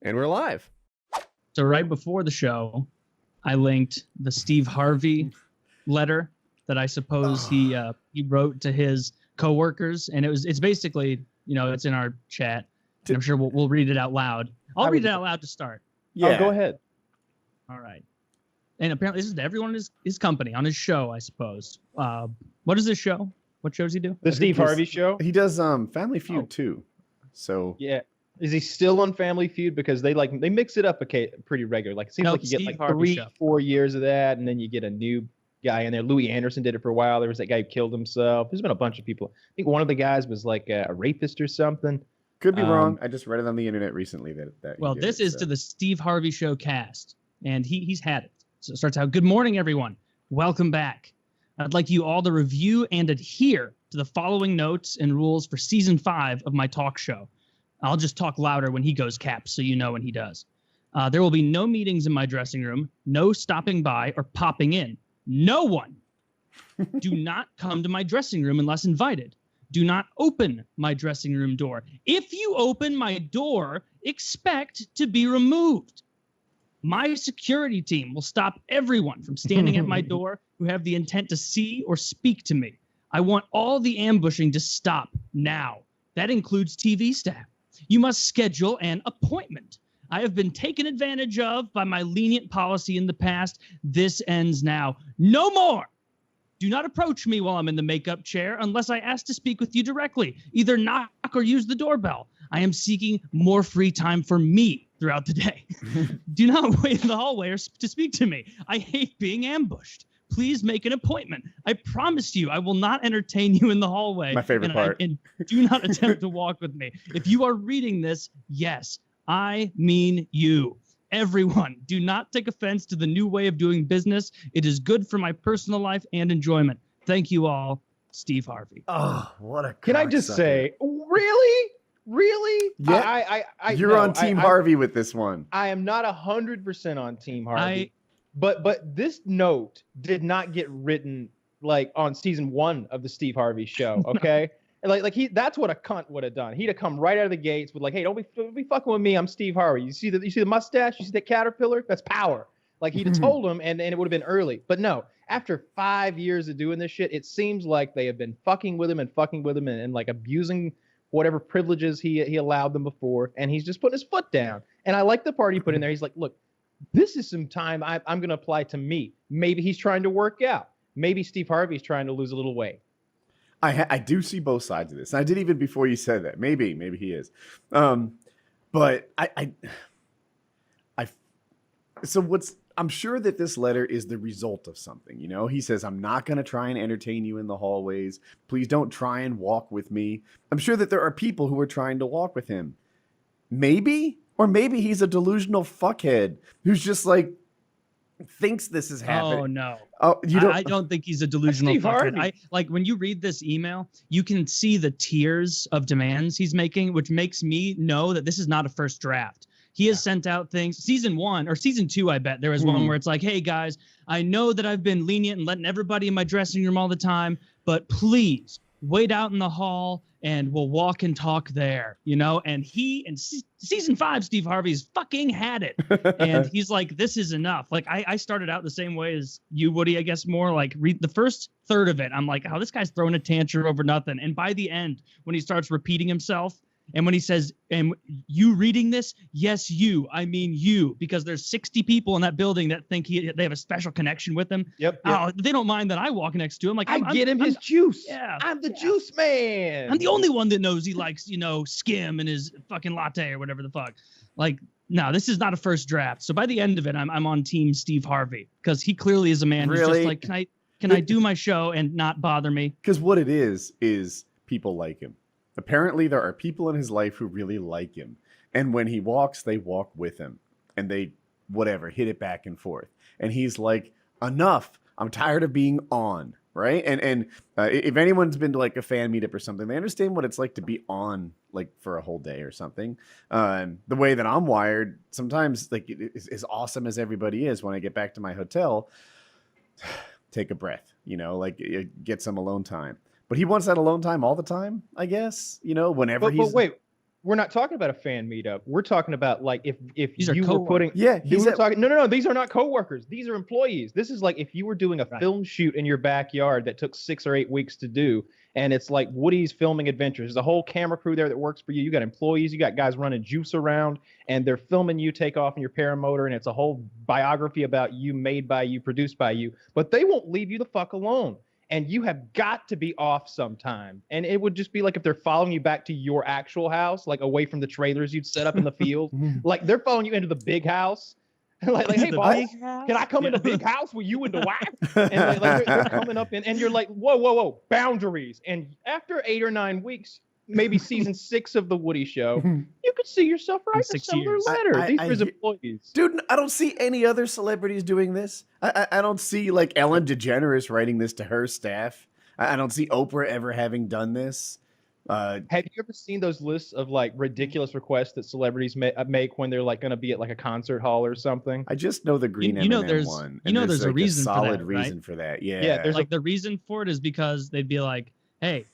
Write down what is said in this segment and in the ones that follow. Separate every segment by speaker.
Speaker 1: And we're live.
Speaker 2: So right before the show, I linked the Steve Harvey letter that I suppose he wrote to his coworkers, and it's basically, it's in our chat, and I'm sure we'll read it out loud. I'll read it out loud to start.
Speaker 3: Yeah, go ahead.
Speaker 2: All right. And apparently this is to everyone in his company, on his show, I suppose. What is this show? What show does he do?
Speaker 3: The Steve Harvey Show.
Speaker 4: He does Family Feud too. So
Speaker 3: yeah, is he still on Family Feud? Because they mix it up pretty regular. Like it seems like you get like 3-4 years of that, and then you get a new guy in there. Louis Anderson did it for a while. There was that guy who killed himself. There's been a bunch of people. I think one of the guys was like a rapist or something.
Speaker 4: Could be wrong. I just read it on the internet recently that
Speaker 2: well, this is to the Steve Harvey Show cast, and he's had it. So it starts out, good morning, everyone. Welcome back. I'd like you all to review and adhere to the following notes and rules for season 5 of my talk show. I'll just talk louder when he goes caps, so you know when he does. There will be no meetings in my dressing room, no stopping by or popping in. No one. Do not come to my dressing room unless invited. Do not open my dressing room door. If you open my door, expect to be removed. My security team will stop everyone from standing at my door who have the intent to see or speak to me. I want all the ambushing to stop now. That includes TV staff. You must schedule an appointment. I have been taken advantage of by my lenient policy in the past. This ends now. No more. Do not approach me while I'm in the makeup chair unless I ask to speak with you directly. Either knock or use the doorbell. I am seeking more free time for me throughout the day. Do not wait in the hallway to speak to me. I hate being ambushed. Please make an appointment. I promise you I will not entertain you in the hallway.
Speaker 4: My favorite part.
Speaker 2: And do not attempt to walk with me. If you are reading this, yes, I mean you. Everyone, do not take offense to the new way of doing business. It is good for my personal life and enjoyment. Thank you all, Steve Harvey.
Speaker 4: Oh, what a
Speaker 3: Can I just say, really?
Speaker 4: Yeah, you're on Team Harvey with this one.
Speaker 3: I am not 100% on Team Harvey. But this note did not get written like on season 1 of the Steve Harvey Show, okay? That's what a cunt would have done. He'd have come right out of the gates with like, hey, don't be fucking with me. I'm Steve Harvey. You see the mustache? You see the caterpillar? That's power. Like he'd have told him, and it would have been early. But no, after 5 years of doing this shit, it seems like they have been fucking with him and like abusing whatever privileges he allowed them before, and he's just putting his foot down. And I like the part he put in there. He's like, look, this is some time I'm going to apply to me. Maybe he's trying to work out. Maybe Steve Harvey's trying to lose a little weight.
Speaker 4: I do see both sides of this. I did even before you said that. Maybe he is. But I'm sure that this letter is the result of something. He says, I'm not going to try and entertain you in the hallways. Please don't try and walk with me. I'm sure that there are people who are trying to walk with him. Maybe, or maybe he's a delusional fuckhead who's just like, thinks this is happening.
Speaker 2: Oh no!
Speaker 4: Oh,
Speaker 2: I don't think he's a delusional fuckhead. Like when you read this email, you can see the tiers of demands he's making, which makes me know that this is not a first draft. He has sent out things. Season 1 or season 2, I bet there was one where it's like, hey guys, I know that I've been lenient and letting everybody in my dressing room all the time, but please wait out in the hall and we'll walk and talk there, and season 5, Steve Harvey's fucking had it. And he's like, this is enough. Like I started out the same way as you, Woody, I guess more like read the first third of it. I'm like, oh, this guy's throwing a tantrum over nothing. And by the end, when he starts repeating himself, and when he says, and you reading this, yes, you, I mean you, because there's 60 people in that building that think they have a special connection with him.
Speaker 3: Yep.
Speaker 2: Oh, they don't mind that I walk next to him. Like
Speaker 3: I get him his juice.
Speaker 2: Yeah.
Speaker 3: I'm the juice man.
Speaker 2: I'm the only one that knows he likes, skim and his fucking latte or whatever the fuck. Like, no, this is not a first draft. So by the end of it, I'm on team Steve Harvey because he clearly is a man who's just like, can I do my show and not bother me?
Speaker 4: Because what it is people like him. Apparently, there are people in his life who really like him. And when he walks, they walk with him. And they, hit it back and forth. And he's like, enough. I'm tired of being on, right? And if anyone's been to like a fan meetup or something, they understand what it's like to be on like for a whole day or something. The way that I'm wired, sometimes like as awesome as everybody is, when I get back to my hotel, take a breath, get some alone time. But he wants that alone time all the time, I guess, whenever
Speaker 3: But wait, we're not talking about a fan meetup. We're talking about like if
Speaker 2: These are
Speaker 3: you were putting no, these are not coworkers. These are employees. This is like if you were doing a film shoot in your backyard that took 6 or 8 weeks to do, and it's like Woody's Filming Adventures. There's a whole camera crew there that works for you. You got employees, you got guys running juice around, and they're filming you take off in your paramotor, and it's a whole biography about you, made by you, produced by you. But they won't leave you the fuck alone. And you have got to be off sometime. And it would just be like if they're following you back to your actual house, like away from the trailers you'd set up in the field. Like they're following you into the big house. like hey, boss, can I come in the big house with you and the wife? And like they're coming up in, and you're like, whoa, boundaries. And after 8 or 9 weeks, maybe season 6 of the Woody Show, you could see yourself writing a similar letter. These are his employees.
Speaker 4: Dude, I don't see any other celebrities doing this. I don't see like Ellen DeGeneres writing this to her staff. I don't see Oprah ever having done this.
Speaker 3: Have you ever seen those lists of like ridiculous requests that celebrities make when they're like going to be at like a concert hall or something?
Speaker 4: I just know the green M&M one.
Speaker 2: There's a reason for that,
Speaker 4: solid reason for that.
Speaker 3: Yeah.
Speaker 2: There's the reason for it is because they'd be like, hey,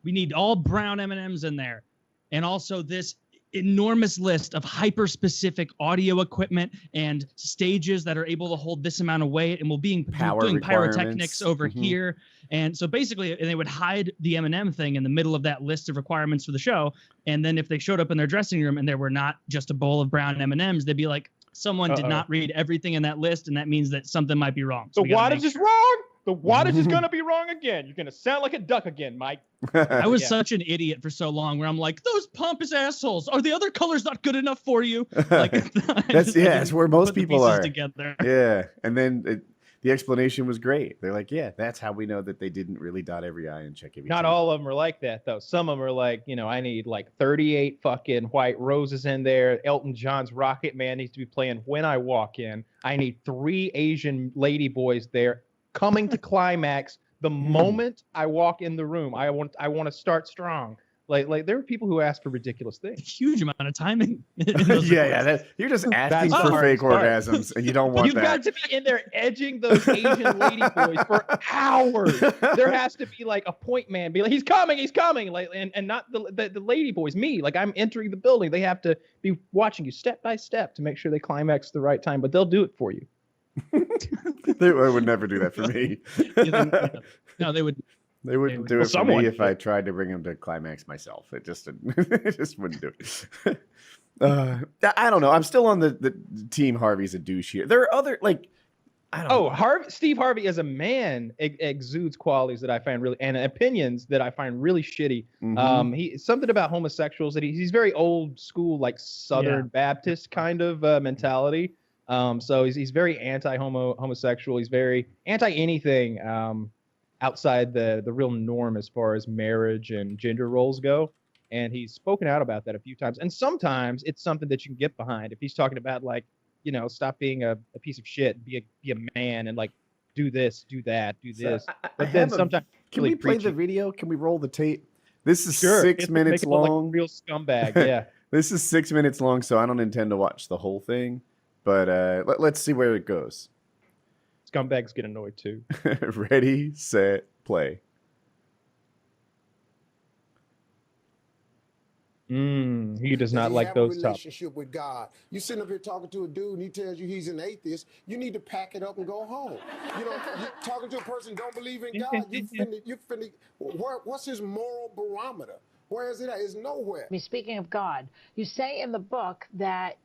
Speaker 2: we need all brown M&Ms in there. And also this enormous list of hyper-specific audio equipment and stages that are able to hold this amount of weight. And we'll be doing pyrotechnics over here. And so basically, they would hide the M&M thing in the middle of that list of requirements for the show. And then if they showed up in their dressing room and there were not just a bowl of brown M&Ms, they'd be like, someone did not read everything in that list. And that means that something might be wrong.
Speaker 3: So the wattage is wrong. The wattage is going to be wrong again. You're going to sound like a duck again, Mike.
Speaker 2: I was such an idiot for so long where I'm like, those pompous assholes. Are the other colors not good enough for you? Like,
Speaker 4: that's where most people are.
Speaker 2: Together.
Speaker 4: Yeah. And then the explanation was great. They're like, yeah, that's how we know that they didn't really dot every I and check every T.
Speaker 3: Not all of them are like that, though. Some of them are like, I need like 38 fucking white roses in there. Elton John's Rocket Man needs to be playing when I walk in. I need 3 Asian lady boys there coming to climax the moment I walk in the room. I want to start strong. Like there are people who ask for ridiculous things.
Speaker 2: Huge amount of timing.
Speaker 4: You're just asking for fake orgasms, and you don't want
Speaker 3: You've got to be in there edging those Asian lady boys for hours. There has to be like a point man, be like, he's coming, like, and not the lady boys. Me, like I'm entering the building. They have to be watching you step by step to make sure they climax the right time, but they'll do it for you.
Speaker 4: They would never do that for me.
Speaker 2: No, they would.
Speaker 4: They wouldn't do it for me if I tried to bring him to climax myself. It just wouldn't do it. I don't know. I'm still on the team Harvey's a douche here. There are other I don't know.
Speaker 3: Steve Harvey as a man exudes qualities that I find really, and opinions that I find really shitty. He something about homosexuals that he's very old school, like Southern Baptist kind of mentality. So he's very anti-homosexual. He's very anti anything outside the real norm as far as marriage and gender roles go. And he's spoken out about that a few times. And sometimes it's something that you can get behind. If he's talking about stop being a piece of shit, be a man, and like do this, do that, do this. But then sometimes
Speaker 4: can we play the video? Can we roll the tape? This is 6 minutes long.
Speaker 3: Like real scumbag. Yeah.
Speaker 4: This is 6 minutes long, so I don't intend to watch the whole thing. But let's see where it goes.
Speaker 3: Scumbags get annoyed too.
Speaker 4: Ready, set, play.
Speaker 3: He does not like those topics.
Speaker 1: Relationship with God. You sitting up here talking to a dude and he tells you he's an atheist. You need to pack it up and go home. You're talking to a person who don't believe in God. What's his moral barometer? Where is it at? It's nowhere.
Speaker 5: Speaking of God, you say in the book that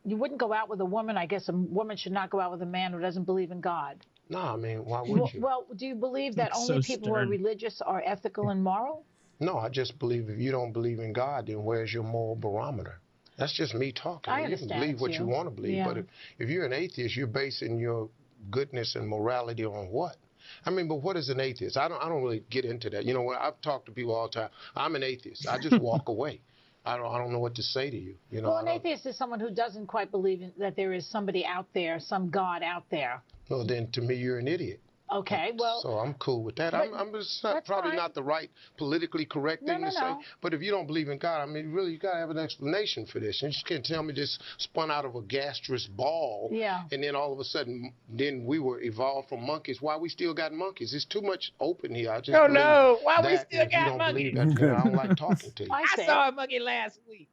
Speaker 5: you wouldn't go out with a woman. I guess a woman should not go out with a man who doesn't believe in God.
Speaker 1: No, I mean, why would you?
Speaker 5: Well, do you believe that only people who are religious are ethical and moral?
Speaker 1: No, I just believe if you don't believe in God, then where's your moral barometer? That's just me talking.
Speaker 5: I understand.
Speaker 1: You can believe what you want to believe, but if you're an atheist, you're basing your goodness and morality on what? I mean, but what is an atheist? I don't really get into that. When I've talked to people all the time, I'm an atheist. I just walk away. I don't know what to say to you.
Speaker 5: Well, an atheist is someone who doesn't quite believe that there is somebody out there, some God out there.
Speaker 1: Well, then to me, you're an idiot.
Speaker 5: Okay, well.
Speaker 1: So I'm cool with that. I'm just probably not the right politically correct thing to say. But if you don't believe in God, I mean, really, you gotta have an explanation for this. And you just can't tell me this spun out of a gastrous ball.
Speaker 5: Yeah.
Speaker 1: And then all of a sudden, then we were evolved from monkeys. Why we still got monkeys? It's too much open here. I just
Speaker 3: why we still got
Speaker 1: if you don't
Speaker 3: monkeys?
Speaker 1: believe that, then I don't like talking to you.
Speaker 5: I
Speaker 3: saw a monkey last week.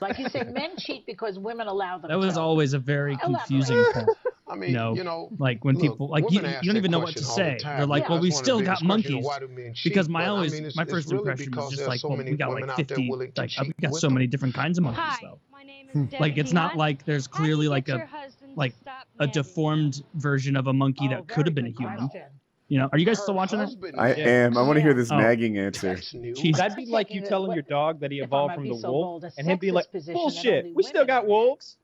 Speaker 5: Like you say, men cheat because women allow them.
Speaker 2: That was always a very confusing point.
Speaker 1: I mean, you know,
Speaker 2: like when people like you don't even know what to say. They're like, well, we still got monkeys. Because my first impression was just like, well, we got like 50, like we got so many different kinds of monkeys though.
Speaker 6: My name is Debbie.
Speaker 2: Like it's not like there's clearly like a deformed version of a monkey that could have been a human. You know, are you guys still watching this?
Speaker 4: I am. I want to hear this nagging answer.
Speaker 3: That'd be like you telling your dog that he evolved from the wolf, and him being like, bullshit, we still got wolves.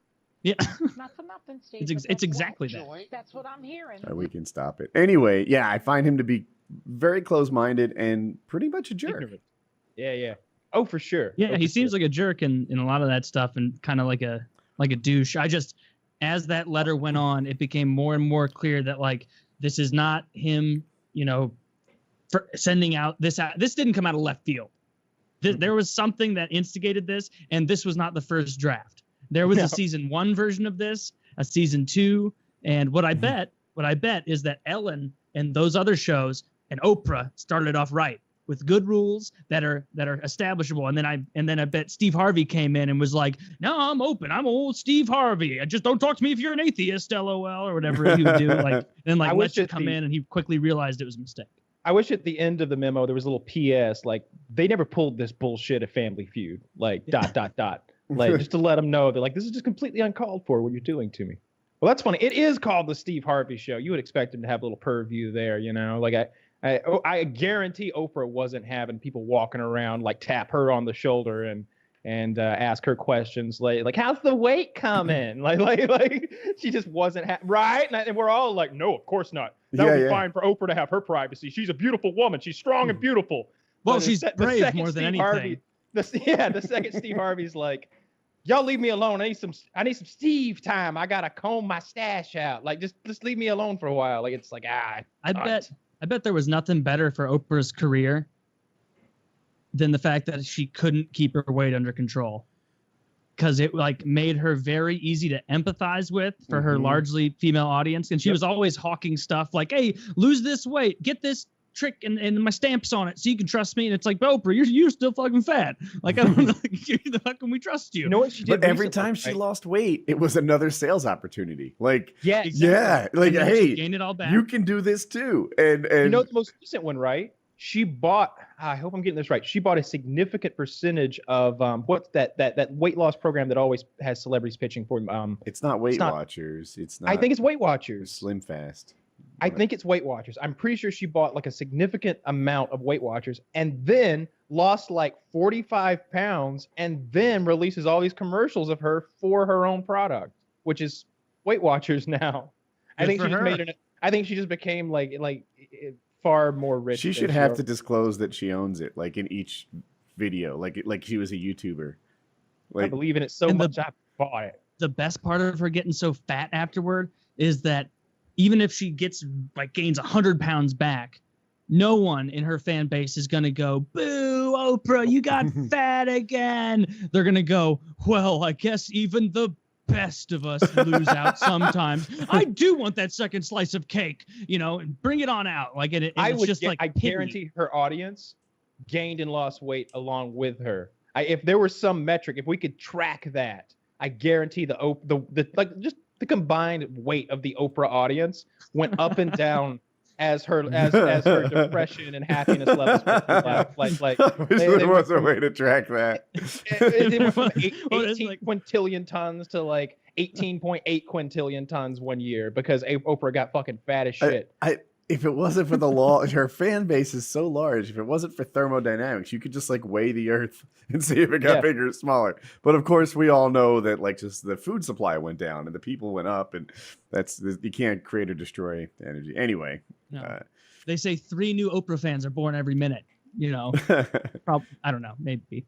Speaker 2: Yeah.
Speaker 5: Not for nothing, Steve,
Speaker 2: it's exactly that.
Speaker 5: That's what I'm hearing.
Speaker 4: We can stop it. Anyway, yeah, I find him to be very close-minded and pretty much a jerk.
Speaker 3: Yeah. Oh, for sure.
Speaker 2: Yeah, he seems like a jerk in a lot of that stuff and kind of like a douche. As that letter went on, it became more and more clear that like this is not him, you know, for sending out this. This didn't come out of left field. There was something that instigated this, and this was not the first draft. There was a season 1 version of this, a season 2, and what I bet is that Ellen and those other shows and Oprah started off right with good rules that are establishable, and then I bet Steve Harvey came in and was like, "No, I'm open. I'm old Steve Harvey. I just don't talk to me if you're an atheist, LOL," or whatever he would do. Like then like let you come in, and he quickly realized it was a mistake.
Speaker 3: I wish at the end of the memo there was a little PS like they never pulled this bullshit at Family Feud, like ... Like just to let them know that like this is just completely uncalled for what you're doing to me. Well, that's funny. It is called the Steve Harvey Show. You would expect him to have a little purview there, you know. Like I guarantee Oprah wasn't having people walking around like tap her on the shoulder and ask her questions like how's the weight coming? like she just wasn't right. And we're all like, no, of course not. That would be fine for Oprah to have her privacy. She's a beautiful woman. She's strong and beautiful.
Speaker 2: Well, she's brave more than anything.
Speaker 3: Harvey, the second Steve Harvey's like, y'all leave me alone. I need some Steve time. I gotta comb my stash out. Like just leave me alone for a while. Like it's like I bet there was nothing better for Oprah's career than the fact that she couldn't keep her weight under control. Because it like made her very easy to empathize with for her largely female audience. And she was always hawking stuff like, hey, lose this weight, get this trick and my stamps on it so you can trust me. And it's like, Oprah, you're still fucking fat. Like, I don't know, how can we trust you? You know what she did?
Speaker 4: But every time she lost weight, it was another sales opportunity. Like,
Speaker 3: yeah, exactly.
Speaker 4: Like, hey,
Speaker 2: gain it all back.
Speaker 4: You can do this too. And
Speaker 3: you know the most recent one, right? She bought, I hope I'm getting this right. She bought a significant percentage of what's that weight loss program that always has celebrities pitching for.
Speaker 4: It's not Weight Watchers. It's not.
Speaker 3: I think it's Weight Watchers.
Speaker 4: Slim Fast.
Speaker 3: I think it's Weight Watchers. I'm pretty sure she bought like a significant amount of Weight Watchers and then lost like 45 pounds and then releases all these commercials of her for her own product, which is Weight Watchers now. I think she just became like far more rich.
Speaker 4: She should have to disclose that she owns it, like in each video, like she was a YouTuber. Like,
Speaker 3: I believe in it so much I bought it.
Speaker 2: The best part of her getting so fat afterward is that even if she gains 100 pounds back, no one in her fan base is going to go, boo, Oprah, you got fat again. They're going to go, well, I guess even the best of us lose out sometimes. I do want that second slice of cake, and bring it on out. Like I
Speaker 3: guarantee her audience gained and lost weight along with her. If there was some metric, if we could track that, I guarantee the combined weight of the Oprah audience went up and down as her depression and happiness levels like
Speaker 4: there was a way to track that.
Speaker 3: It went from 18 quintillion tons to like 18.8 quintillion tons one year because Oprah got fucking fat as shit.
Speaker 4: If it wasn't for the law, her fan base is so large. If it wasn't for thermodynamics, you could just like weigh the earth and see if it got bigger or smaller. But of course, we all know that like just the food supply went down and the people went up, and you can't create or destroy energy. Anyway,
Speaker 2: they say 3 new Oprah fans are born every minute. I don't know, maybe.